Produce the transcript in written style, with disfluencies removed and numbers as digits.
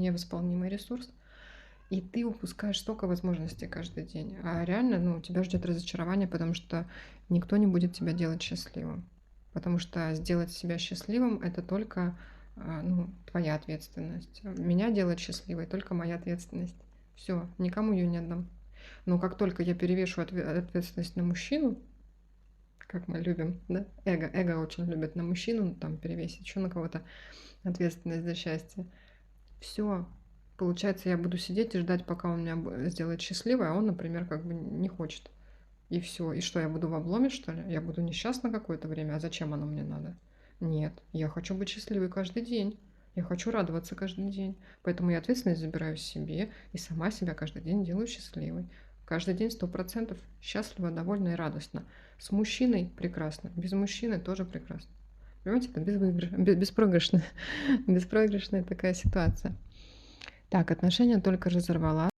невосполнимый ресурс, и ты упускаешь столько возможностей каждый день. А реально, ну, тебя ждет разочарование, потому что никто не будет тебя делать счастливым. Потому что сделать себя счастливым — это только, ну, твоя ответственность. Меня делать счастливой — только моя ответственность. Все, никому ее не отдам. Но как только я перевешу ответственность на мужчину, как мы любим, да, эго очень любит на мужчину там перевесить, еще на кого-то ответственность за счастье. Все, получается, я буду сидеть и ждать, пока он меня сделает счастливой, а он, например, как бы не хочет. И все. И что, я буду в обломе, что ли? Я буду несчастна какое-то время? А зачем оно мне надо? Нет, я хочу быть счастливой каждый день. Я хочу радоваться каждый день. Поэтому я ответственность забираю себе и сама себя каждый день делаю счастливой. Каждый день 100% счастливо, довольна и радостно. С мужчиной прекрасно, без мужчины тоже прекрасно. Понимаете, это беспроигрышная, беспроигрышная такая ситуация. Так, отношения только разорвала.